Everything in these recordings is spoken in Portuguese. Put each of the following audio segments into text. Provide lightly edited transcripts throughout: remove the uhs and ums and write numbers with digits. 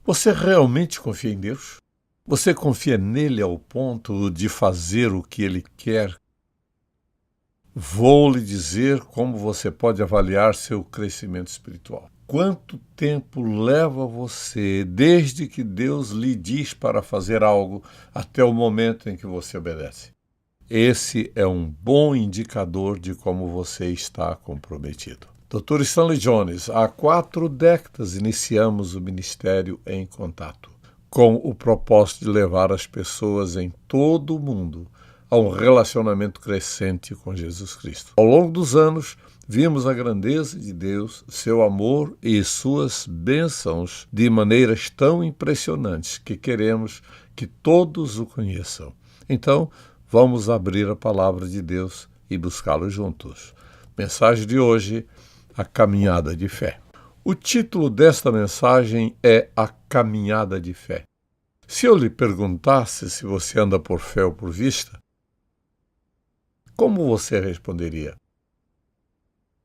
Você realmente confia em Deus? Você confia nele ao ponto de fazer o que ele quer? Vou lhe dizer como você pode avaliar seu crescimento espiritual. Quanto tempo leva você desde que Deus lhe diz para fazer algo até o momento em que você obedece? Esse é um bom indicador de como você está comprometido. Dr. Stanley Jones, há 4 décadas iniciamos o Ministério em Contato, com o propósito de levar as pessoas em todo o mundo a um relacionamento crescente com Jesus Cristo. Ao longo dos anos, vimos a grandeza de Deus, seu amor e suas bênçãos de maneiras tão impressionantes que queremos que todos o conheçam. Então, vamos abrir a palavra de Deus e buscá-lo juntos. Mensagem de hoje: a caminhada de fé. O título desta mensagem é A Caminhada de Fé. Se eu lhe perguntasse se você anda por fé ou por vista, como você responderia?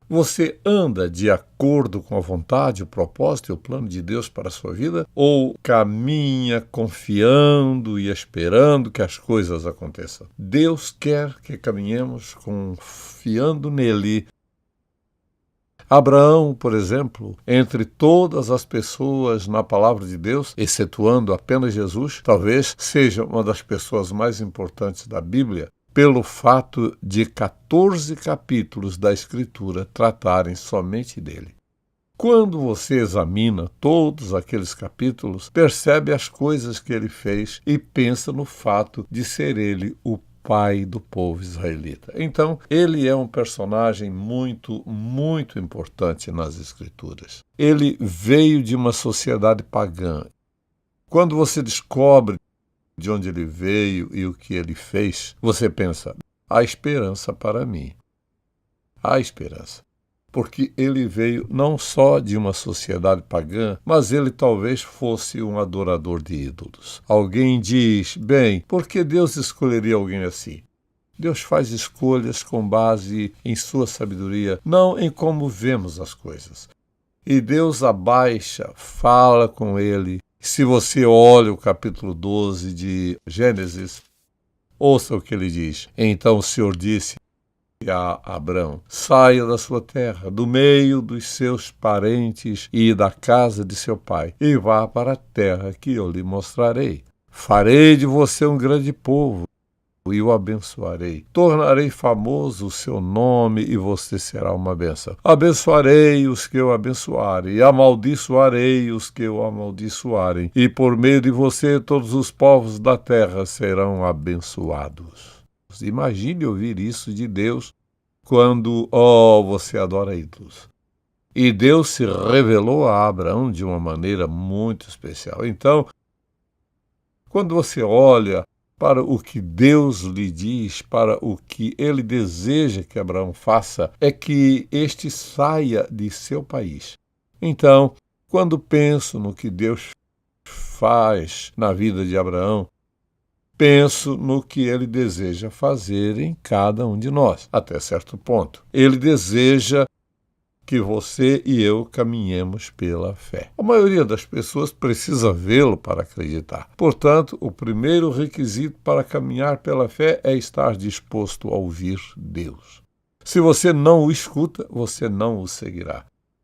Você anda de acordo com a vontade, o propósito e o plano de Deus para a sua vida? Ou caminha confiando e esperando que as coisas aconteçam? Deus quer que caminhemos confiando nele. Abraão, por exemplo, entre todas as pessoas na palavra de Deus, excetuando apenas Jesus, talvez seja uma das pessoas mais importantes da Bíblia, pelo fato de 14 capítulos da Escritura tratarem somente dele. Quando você examina todos aqueles capítulos, percebe as coisas que ele fez e pensa no fato de ser ele o pai do povo israelita. Então, ele é um personagem muito importante nas Escrituras. Ele veio de uma sociedade pagã. Quando você descobre de onde ele veio e o que ele fez, você pensa, há esperança para mim. Há esperança. Porque ele veio não só de uma sociedade pagã, mas ele talvez fosse um adorador de ídolos. Alguém diz, bem, por que Deus escolheria alguém assim? Deus faz escolhas com base em sua sabedoria, não em como vemos as coisas. E Deus abaixa, fala com ele. Se você olha o capítulo 12 de Gênesis, ouça o que ele diz. Então o Senhor disse a Abrão, saia da sua terra, do meio dos seus parentes e da casa de seu pai, e vá para a terra que eu lhe mostrarei. Farei de você um grande povo e o abençoarei. Tornarei famoso o seu nome e você será uma bênção. Abençoarei os que eu abençoarem e amaldiçoarei os que eu amaldiçoarem. E por meio de você todos os povos da terra serão abençoados. Imagine ouvir isso de Deus quando, você adora ídolos. E Deus se revelou a Abraão de uma maneira muito especial. Então, quando você olha para o que Deus lhe diz, para o que ele deseja que Abraão faça, é que este saia de seu país. Então, quando penso no que Deus faz na vida de Abraão, penso no que ele deseja fazer em cada um de nós, até certo ponto. Ele deseja que você e eu caminhemos pela fé. A maioria das pessoas precisa vê-lo para acreditar. Portanto, o primeiro requisito para caminhar pela fé é estar disposto a ouvir Deus. Se você não o escuta, você não o seguirá.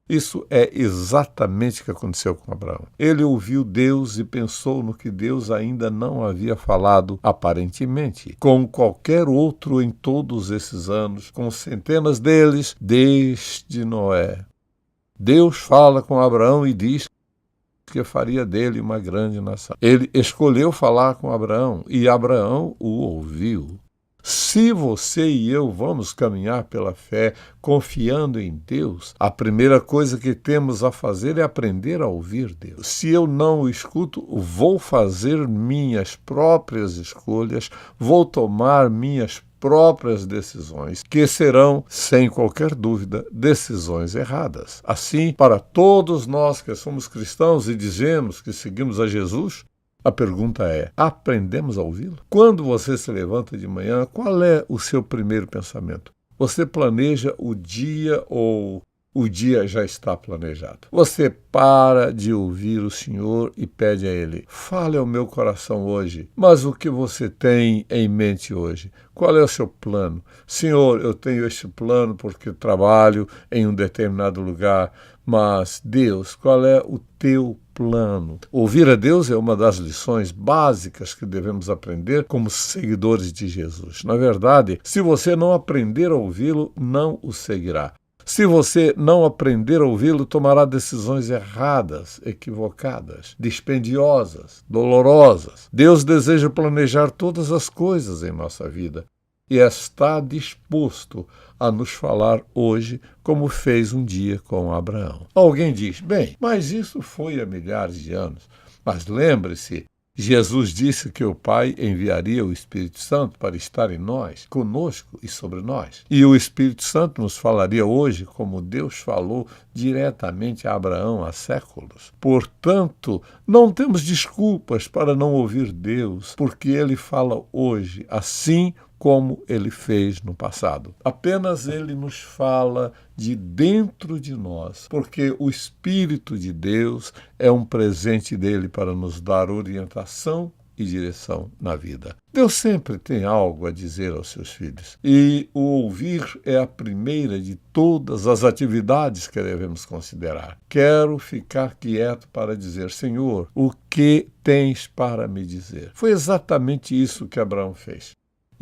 Isso é exatamente o que aconteceu com Abraão. Ele ouviu Deus e pensou no que Deus ainda não havia falado, aparentemente, com qualquer outro em todos esses anos, com centenas deles, desde Noé. Deus fala com Abraão e diz que faria dele uma grande nação. Ele escolheu falar com Abraão e Abraão o ouviu. Se você e eu vamos caminhar pela fé, confiando em Deus, a primeira coisa que temos a fazer é aprender a ouvir Deus. Se eu não o escuto, vou fazer minhas próprias escolhas, vou tomar minhas próprias decisões, que serão, sem qualquer dúvida, decisões erradas. Assim, para todos nós que somos cristãos e dizemos que seguimos a Jesus, a pergunta é, aprendemos a ouvi-lo? Quando você se levanta de manhã, qual é o seu primeiro pensamento? Você planeja o dia ou o dia já está planejado. Você para de ouvir o Senhor e pede a Ele: fale ao meu coração hoje. Mas o que você tem em mente hoje? Qual é o seu plano? Senhor, eu tenho este plano porque trabalho em um determinado lugar. Mas, Deus, qual é o teu plano? Ouvir a Deus é uma das lições básicas que devemos aprender como seguidores de Jesus. Na verdade, se você não aprender a ouvi-lo, não o seguirá. Se você não aprender a ouvi-lo, tomará decisões erradas, equivocadas, dispendiosas, dolorosas. Deus deseja planejar todas as coisas em nossa vida e está disposto a nos falar hoje, como fez um dia com Abraão. Alguém diz: bem, mas isso foi há milhares de anos. Mas lembre-se, Jesus disse que o Pai enviaria o Espírito Santo para estar em nós, conosco e sobre nós. E o Espírito Santo nos falaria hoje como Deus falou diretamente a Abraão há séculos. Portanto, não temos desculpas para não ouvir Deus, porque Ele fala hoje assim como Ele fez no passado. Apenas Ele nos fala de dentro de nós, porque o Espírito de Deus é um presente dele para nos dar orientação e direção na vida. Deus sempre tem algo a dizer aos seus filhos, e o ouvir é a primeira de todas as atividades que devemos considerar. Quero ficar quieto para dizer: Senhor, o que tens para me dizer? Foi exatamente isso que Abraão fez.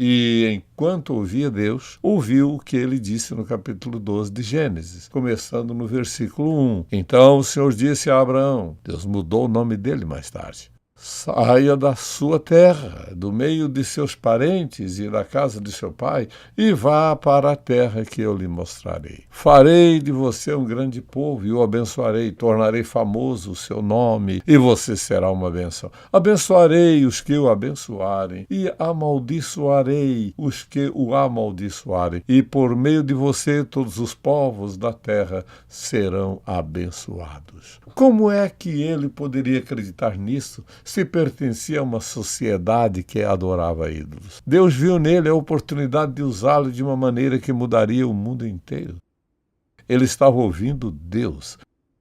E enquanto ouvia Deus, ouviu o que ele disse no capítulo 12 de Gênesis, começando no versículo 1. Então o Senhor disse a Abraão, Deus mudou o nome dele mais tarde: saia da sua terra, do meio de seus parentes e da casa de seu pai, e vá para a terra que eu lhe mostrarei. Farei de você um grande povo e o abençoarei, tornarei famoso o seu nome, e você será uma bênção. Abençoarei os que o abençoarem, e amaldiçoarei os que o amaldiçoarem, e por meio de você todos os povos da terra serão abençoados. Como é que ele poderia acreditar nisso se pertencia a uma sociedade que adorava ídolos? Deus viu nele a oportunidade de usá-lo de uma maneira que mudaria o mundo inteiro. Ele estava ouvindo Deus.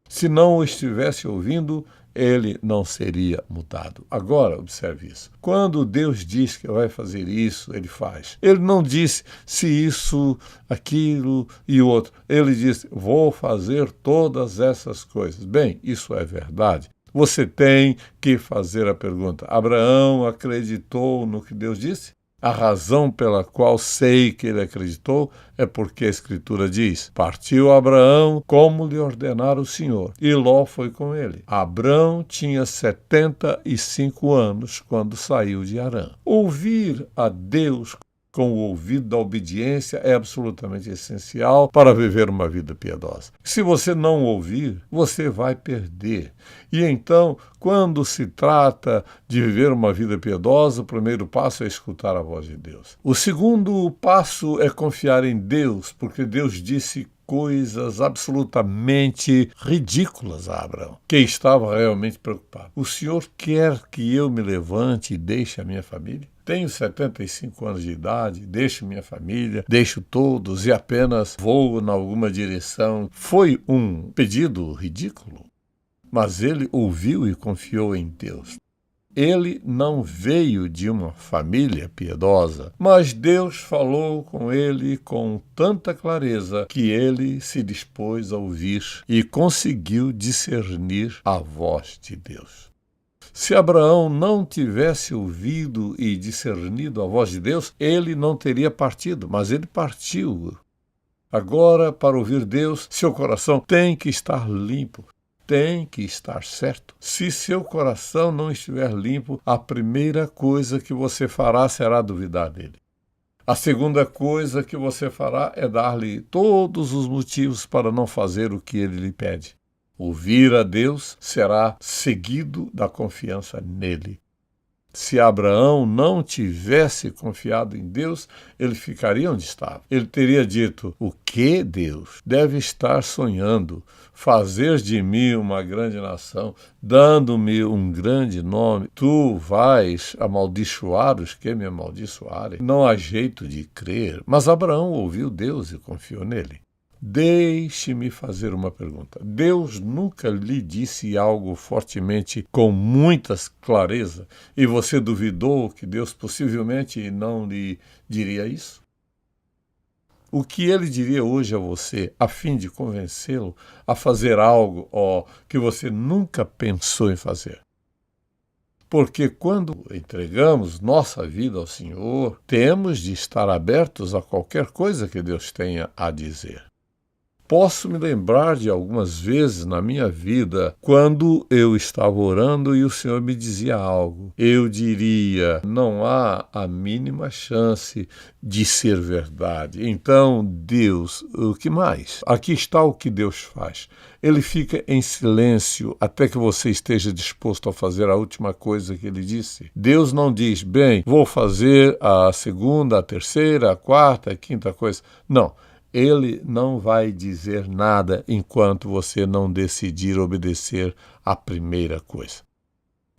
Se não o estivesse ouvindo, ele não seria mudado. Agora, observe isso. Quando Deus diz que vai fazer isso, ele faz. Ele não disse se isso, aquilo e outro. Ele disse: vou fazer todas essas coisas. Bem, isso é verdade. Você tem que fazer a pergunta: Abraão acreditou no que Deus disse? A razão pela qual sei que ele acreditou é porque a Escritura diz: partiu Abraão como lhe ordenara o Senhor, e Ló foi com ele. Abraão tinha 75 anos quando saiu de Harã. Ouvir a Deus com o ouvido da obediência é absolutamente essencial para viver uma vida piedosa. Se você não ouvir, você vai perder. E então, quando se trata de viver uma vida piedosa, o primeiro passo é escutar a voz de Deus. O segundo passo é confiar em Deus, porque Deus disse coisas absolutamente ridículas a Abraão, que estava realmente preocupado. O Senhor quer que eu me levante e deixe a minha família? Tenho 75 anos de idade, deixo minha família, deixo todos e apenas vou em alguma direção. Foi um pedido ridículo, mas ele ouviu e confiou em Deus. Ele não veio de uma família piedosa, mas Deus falou com ele com tanta clareza que ele se dispôs a ouvir e conseguiu discernir a voz de Deus. Se Abraão não tivesse ouvido e discernido a voz de Deus, ele não teria partido, mas ele partiu. Agora, para ouvir Deus, seu coração tem que estar limpo. Tem que estar certo. Se seu coração não estiver limpo, a primeira coisa que você fará será duvidar dele. A segunda coisa que você fará é dar-lhe todos os motivos para não fazer o que ele lhe pede. Ouvir a Deus será seguido da confiança nele. Se Abraão não tivesse confiado em Deus, ele ficaria onde estava. Ele teria dito: o que, Deus? Deve estar sonhando, fazer de mim uma grande nação, dando-me um grande nome. Tu vais amaldiçoar os que me amaldiçoarem. Não há jeito de crer. Mas Abraão ouviu Deus e confiou nele. Deixe-me fazer uma pergunta. Deus nunca lhe disse algo fortemente, com muita clareza, e você duvidou que Deus possivelmente não lhe diria isso? O que ele diria hoje a você, a fim de convencê-lo a fazer algo que você nunca pensou em fazer? Porque quando entregamos nossa vida ao Senhor, temos de estar abertos a qualquer coisa que Deus tenha a dizer. Posso me lembrar de algumas vezes na minha vida, quando eu estava orando e o Senhor me dizia algo. Eu diria, não há a mínima chance de ser verdade. Então, Deus, o que mais? Aqui está o que Deus faz. Ele fica em silêncio até que você esteja disposto a fazer a última coisa que ele disse. Deus não diz, bem, vou fazer a segunda, a terceira, a quarta, a quinta coisa. Não. Ele não vai dizer nada enquanto você não decidir obedecer à primeira coisa.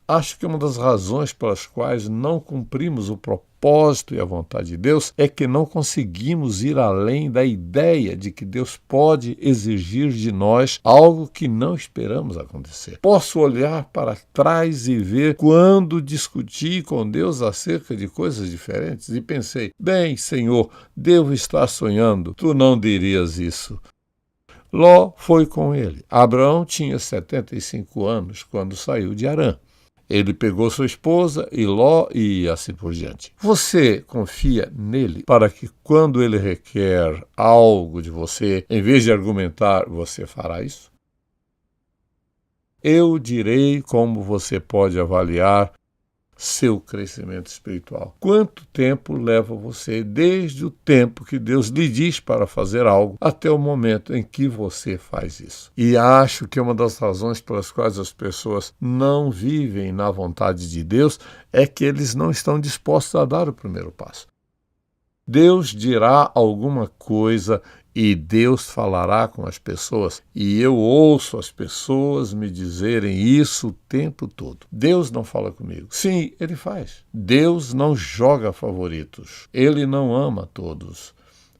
Acho que uma das razões pelas quais não cumprimos o propósito e a vontade de Deus é que não conseguimos ir além da ideia de que Deus pode exigir de nós algo que não esperamos acontecer. Posso olhar para trás e ver quando discuti com Deus acerca de coisas diferentes e pensei, bem, Senhor, devo estar sonhando, tu não dirias isso. Ló foi com ele. Abraão tinha 75 anos quando saiu de Harã. Ele pegou sua esposa e Ló e assim por diante. Você confia nele para que quando ele requer algo de você, em vez de argumentar, você fará isso? Eu direi como você pode avaliar seu crescimento espiritual. Quanto tempo leva você desde o tempo que Deus lhe diz para fazer algo até o momento em que você faz isso? E acho que uma das razões pelas quais as pessoas não vivem na vontade de Deus é que eles não estão dispostos a dar o primeiro passo. Deus dirá alguma coisa e Deus falará com as pessoas, e eu ouço as pessoas me dizerem isso o tempo todo. Deus não fala comigo. Sim, Ele faz. Deus não joga favoritos. Ele não ama todos.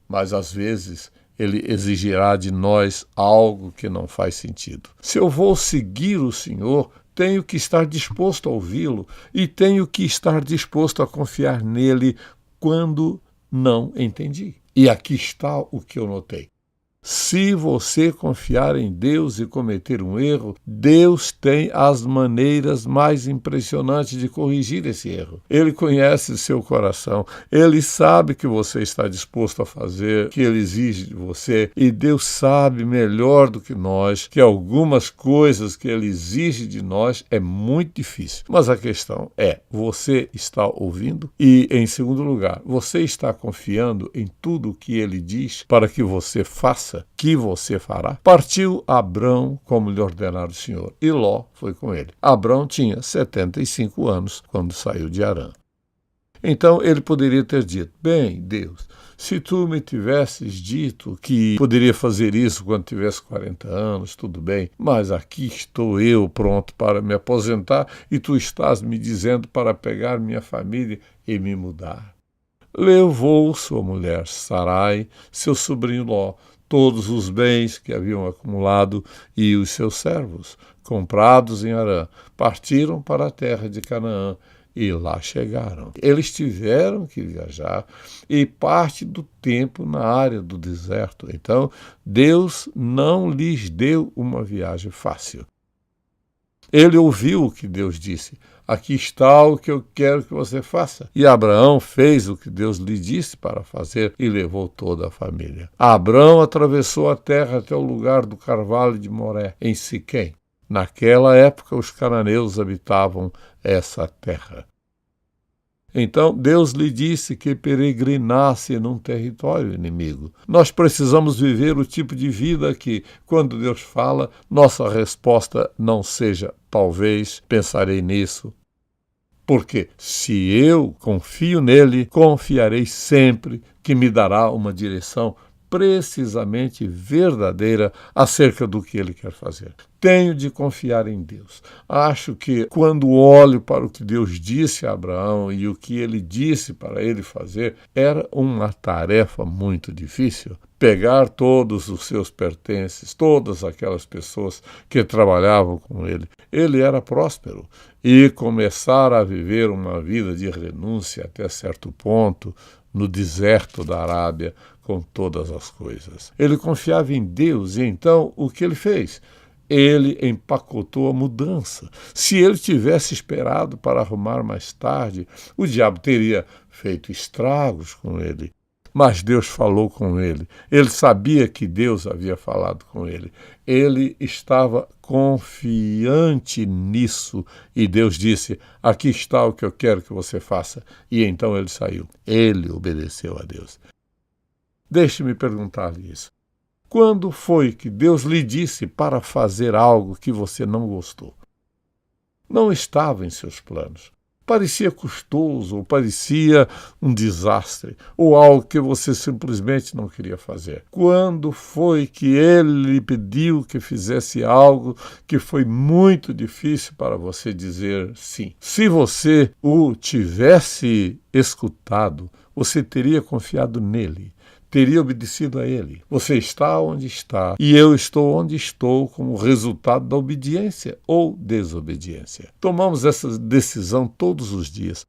Mas às vezes Ele exigirá de nós algo que não faz sentido. Se eu vou seguir o Senhor, tenho que estar disposto a ouvi-lo e tenho que estar disposto a confiar nele quando não entendi. E aqui está o que eu notei. Se você confiar em Deus e cometer um erro, Deus tem as maneiras mais impressionantes de corrigir esse erro. Ele conhece seu coração, Ele sabe que você está disposto a fazer o que Ele exige de você, e Deus sabe melhor do que nós que algumas coisas que Ele exige de nós é muito difícil. Mas a questão é, você está ouvindo? E, em segundo lugar, você está confiando em tudo o que Ele diz para que você faça? Que você fará? Partiu Abrão como lhe ordenara o Senhor, e Ló foi com ele. Abrão tinha 75 anos quando saiu de Harã. Então ele poderia ter dito, bem, Deus, se tu me tivesses dito que poderia fazer isso quando tivesse 40 anos, tudo bem, mas aqui estou eu pronto para me aposentar e tu estás me dizendo para pegar minha família e me mudar. Levou sua mulher Sarai, seu sobrinho Ló, todos os bens que haviam acumulado e os seus servos, comprados em Harã, partiram para a terra de Canaã e lá chegaram. Eles tiveram que viajar e parte do tempo na área do deserto. Então, Deus não lhes deu uma viagem fácil. Ele ouviu o que Deus disse. Aqui está o que eu quero que você faça. E Abraão fez o que Deus lhe disse para fazer e levou toda a família. Abraão atravessou a terra até o lugar do carvalho de Moré, em Siquém. Naquela época, os cananeus habitavam essa terra. Então, Deus lhe disse que peregrinasse num território inimigo. Nós precisamos viver o tipo de vida que, quando Deus fala, nossa resposta não seja, talvez, pensarei nisso. Porque se eu confio nele, confiarei sempre que me dará uma direção precisamente verdadeira acerca do que ele quer fazer. Tenho de confiar em Deus. Acho que quando olho para o que Deus disse a Abraão e o que ele disse para ele fazer, era uma tarefa muito difícil. pegar todos os seus pertences, todas aquelas pessoas que trabalhavam com ele. Ele era próspero e começar a viver uma vida de renúncia até certo ponto no deserto da Arábia com todas as coisas. Ele confiava em Deus e então o que ele fez? Ele empacotou a mudança. Se ele tivesse esperado para arrumar mais tarde, o diabo teria feito estragos com ele. Mas Deus falou com ele. Ele sabia que Deus havia falado com ele. Ele estava confiante nisso. E Deus disse, aqui está o que eu quero que você faça. E então ele saiu. Ele obedeceu a Deus. Deixe-me perguntar-lhe isso. Quando foi que Deus lhe disse para fazer algo que você não gostou? Não estava em seus planos. Parecia custoso, ou parecia um desastre, ou algo que você simplesmente não queria fazer. Quando foi que ele lhe pediu que fizesse algo que foi muito difícil para você dizer sim? Se você o tivesse escutado, você teria confiado nele. Teria obedecido a ele. Você está onde está e eu estou onde estou como resultado da obediência ou desobediência. Tomamos essa decisão todos os dias.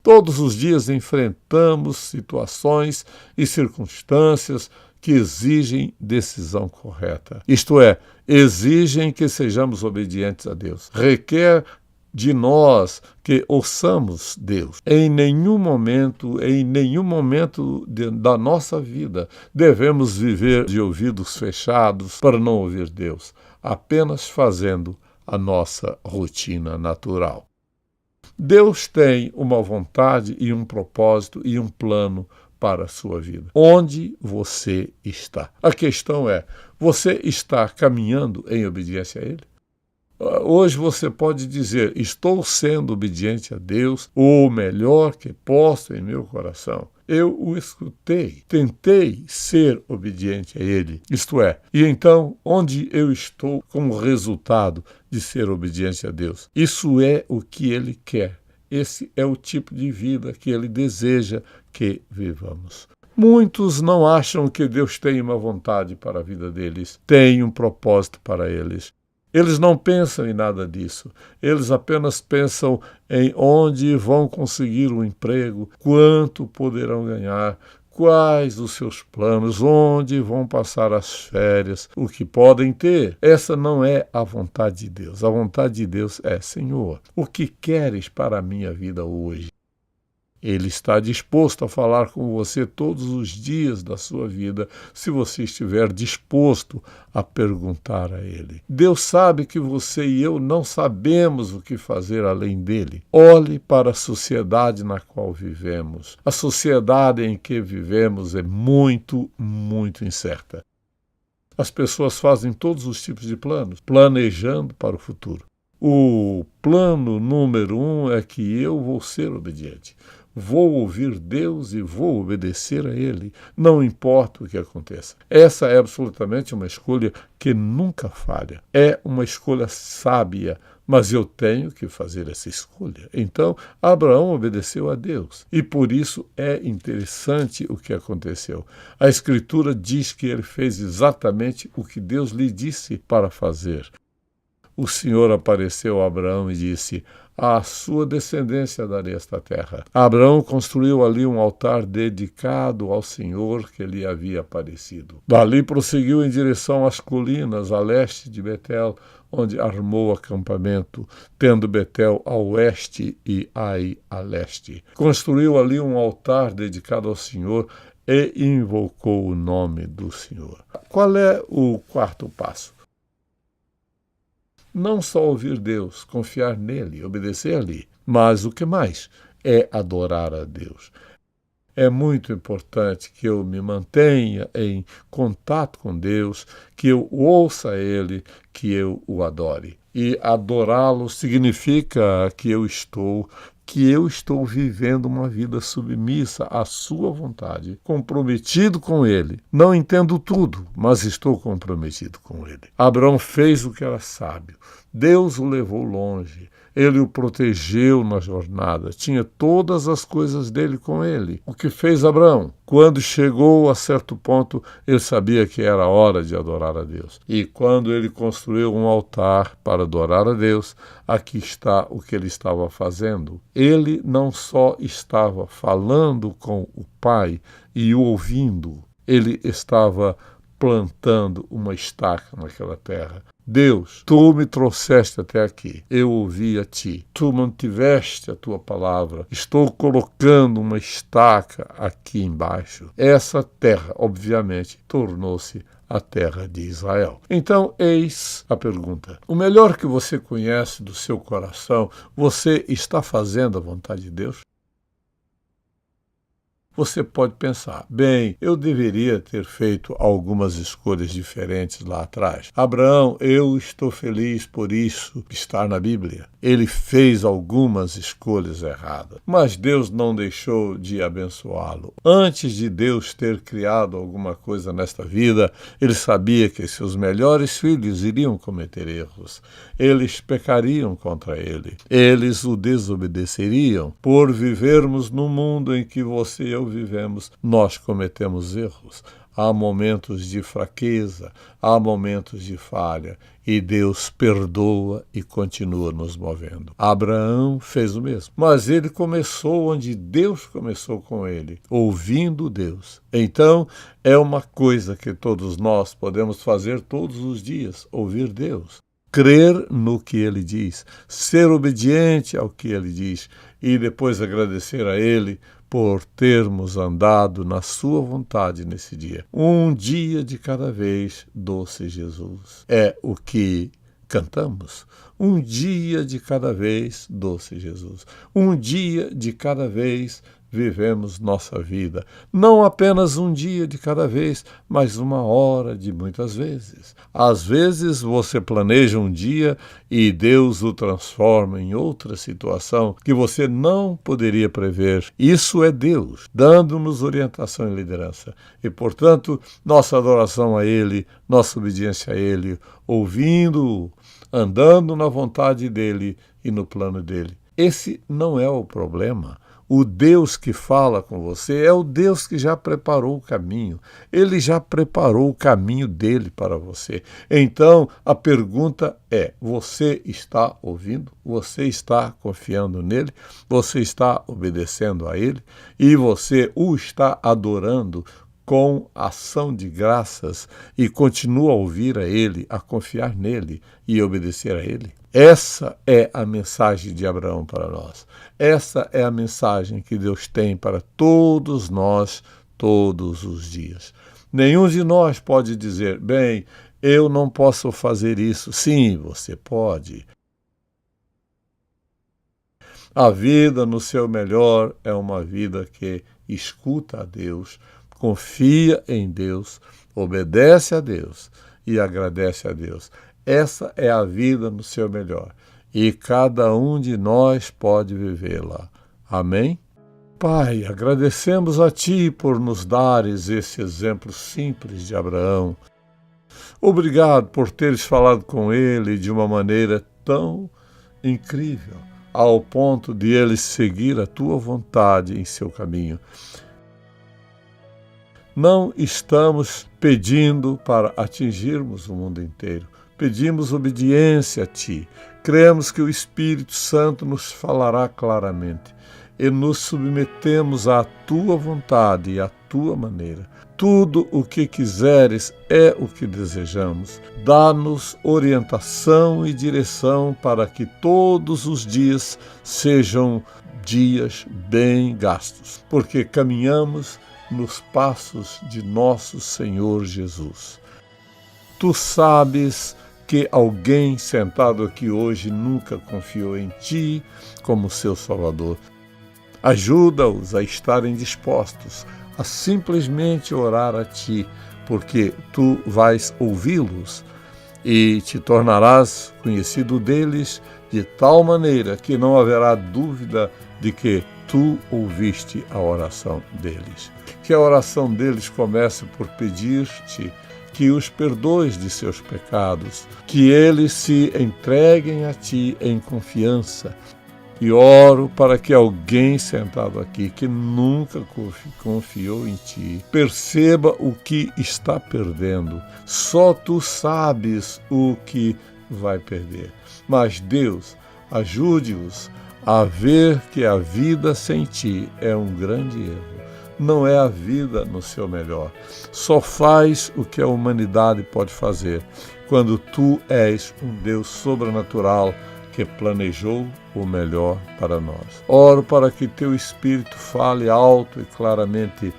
Todos os dias enfrentamos situações e circunstâncias que exigem decisão correta. Isto é, exigem que sejamos obedientes a Deus. Requer de nós que ouçamos Deus. Em nenhum momento da nossa vida devemos viver de ouvidos fechados para não ouvir Deus, apenas fazendo a nossa rotina natural. Deus tem uma vontade e um propósito e um plano para a sua vida. Onde você está? A questão é, você está caminhando em obediência a Ele? Hoje você pode dizer, estou sendo obediente a Deus, o melhor que posso em meu coração. Eu o escutei, tentei ser obediente a Ele, isto é, e então onde eu estou como resultado de ser obediente a Deus? Isso é o que Ele quer, esse é o tipo de vida que Ele deseja que vivamos. Muitos não acham que Deus tem uma vontade para a vida deles, tem um propósito para eles. Eles não pensam em nada disso. Eles apenas pensam em onde vão conseguir um emprego, quanto poderão ganhar, quais os seus planos, onde vão passar as férias, o que podem ter. Essa não é a vontade de Deus. A vontade de Deus é, Senhor, o que queres para a minha vida hoje? Ele está disposto a falar com você todos os dias da sua vida, se você estiver disposto a perguntar a Ele. Deus sabe que você e eu não sabemos o que fazer além dele. Olhe para a sociedade na qual vivemos. A sociedade em que vivemos é muito, muito incerta. As pessoas fazem todos os tipos de planos, planejando para o futuro. O plano número 1 é que eu vou ser obediente. Vou ouvir Deus e vou obedecer a Ele, não importa o que aconteça. Essa é absolutamente uma escolha que nunca falha. É uma escolha sábia, mas eu tenho que fazer essa escolha. Então, Abraão obedeceu a Deus e por isso é interessante o que aconteceu. A Escritura diz que ele fez exatamente o que Deus lhe disse para fazer. O Senhor apareceu a Abraão e disse, à sua descendência darei esta terra. Abraão construiu ali um altar dedicado ao Senhor que lhe havia aparecido. Dali prosseguiu em direção às colinas, a leste de Betel, onde armou acampamento, tendo Betel a oeste e Ai a leste. Construiu ali um altar dedicado ao Senhor e invocou o nome do Senhor. Qual é o quarto passo? Não só ouvir Deus, confiar nele, obedecer-lhe, mas o que mais? É adorar a Deus. É muito importante que eu me mantenha em contato com Deus, que eu ouça Ele, que eu o adore. E adorá-lo significa que eu estou vivendo uma vida submissa à sua vontade, comprometido com Ele. Não entendo tudo, mas estou comprometido com Ele. Abraão fez o que era sábio. Deus o levou longe. ele o protegeu na jornada, tinha todas as coisas dele com ele. O que fez Abraão? Quando chegou a certo ponto, ele sabia que era hora de adorar a Deus. E quando ele construiu um altar para adorar a Deus, aqui está o que ele estava fazendo. Ele não só estava falando com o Pai e o ouvindo, ele estava plantando uma estaca naquela terra. Deus, tu me trouxeste até aqui, eu ouvi a ti, tu mantiveste a tua palavra, estou colocando uma estaca aqui embaixo. Essa terra, obviamente, tornou-se a terra de Israel. Então, eis a pergunta. O melhor que você conhece do seu coração, você está fazendo a vontade de Deus? Você pode pensar, bem, eu deveria ter feito algumas escolhas diferentes lá atrás. Abraão, eu estou feliz por isso estar na Bíblia. Ele fez algumas escolhas erradas, mas Deus não deixou de abençoá-lo. Antes de Deus ter criado alguma coisa nesta vida, ele sabia que seus melhores filhos iriam cometer erros. Eles pecariam contra ele. Eles o desobedeceriam. Por vivermos no mundo em que você e eu vivemos, nós cometemos erros. Há momentos de fraqueza, há momentos de falha, e Deus perdoa e continua nos movendo. Abraão fez o mesmo, mas ele começou onde Deus começou com ele, ouvindo Deus. Então, é uma coisa que todos nós podemos fazer todos os dias, ouvir Deus. Crer no que ele diz, ser obediente ao que ele diz e depois agradecer a ele por termos andado na sua vontade nesse dia. Um dia de cada vez, doce Jesus. É o que cantamos. Um dia de cada vez, doce Jesus. Um dia de cada vez, vivemos nossa vida. Não apenas um dia de cada vez, mas uma hora de muitas vezes. Às vezes você planeja um dia e Deus o transforma em outra situação que você não poderia prever. Isso é Deus, dando-nos orientação e liderança. E, portanto, nossa adoração a Ele, nossa obediência a Ele, ouvindo-o, andando na vontade dEle e no plano dEle. Esse não é o problema. O Deus que fala com você é o Deus que já preparou o caminho. Ele já preparou o caminho dele para você. Então, a pergunta é, você está ouvindo? Você está confiando nele? Você está obedecendo a ele? E você o está adorando com ação de graças e continua a ouvir a ele, a confiar nele e obedecer a ele? Essa é a mensagem de Abraão para nós. Essa é a mensagem que Deus tem para todos nós, todos os dias. Nenhum de nós pode dizer, bem, eu não posso fazer isso. Sim, você pode. A vida no seu melhor é uma vida que escuta a Deus, confia em Deus, obedece a Deus e agradece a Deus. Essa é a vida no seu melhor, e cada um de nós pode vivê-la. Amém? Pai, agradecemos a Ti por nos dares esse exemplo simples de Abraão. Obrigado por teres falado com ele de uma maneira tão incrível, ao ponto de ele seguir a Tua vontade em seu caminho. Não estamos pedindo para atingirmos o mundo inteiro. Pedimos obediência a Ti. Cremos que o Espírito Santo nos falará claramente e nos submetemos à Tua vontade e à Tua maneira. Tudo o que quiseres é o que desejamos. Dá-nos orientação e direção para que todos os dias sejam dias bem gastos, porque caminhamos nos passos de nosso Senhor Jesus. Tu sabes que alguém sentado aqui hoje nunca confiou em Ti como seu Salvador. Ajuda-os a estarem dispostos a simplesmente orar a Ti, porque Tu vais ouvi-los e te tornarás conhecido deles de tal maneira que não haverá dúvida de que Tu ouviste a oração deles. Que a oração deles comece por pedir-te que os perdoes de seus pecados, que eles se entreguem a Ti em confiança. E oro para que alguém sentado aqui que nunca confiou em Ti perceba o que está perdendo. Só Tu sabes o que vai perder. Mas Deus, ajude-os a ver que a vida sem Ti é um grande erro. Não é a vida no seu melhor. Só faz o que a humanidade pode fazer quando Tu és um Deus sobrenatural que planejou o melhor para nós. Oro para que Teu Espírito fale alto e claramente,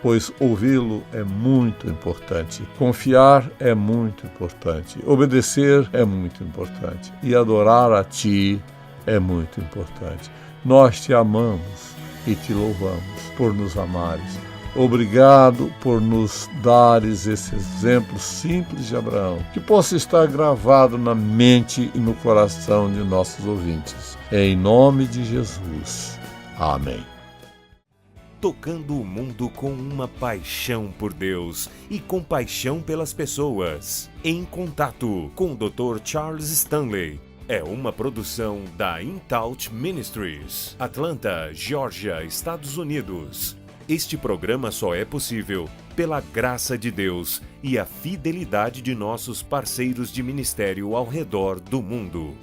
pois ouvi-lo é muito importante. Confiar é muito importante. Obedecer é muito importante. E adorar a Ti é muito importante. Nós Te amamos e Te louvamos por nos amares. Obrigado por nos dares esse exemplo simples de Abraão, que possa estar gravado na mente e no coração de nossos ouvintes. Em nome de Jesus. Amém. Tocando o mundo com uma paixão por Deus e compaixão pelas pessoas. Em contato com o Dr. Charles Stanley. É uma produção da InTouch Ministries, Atlanta, Geórgia, Estados Unidos. Este programa só é possível pela graça de Deus e a fidelidade de nossos parceiros de ministério ao redor do mundo.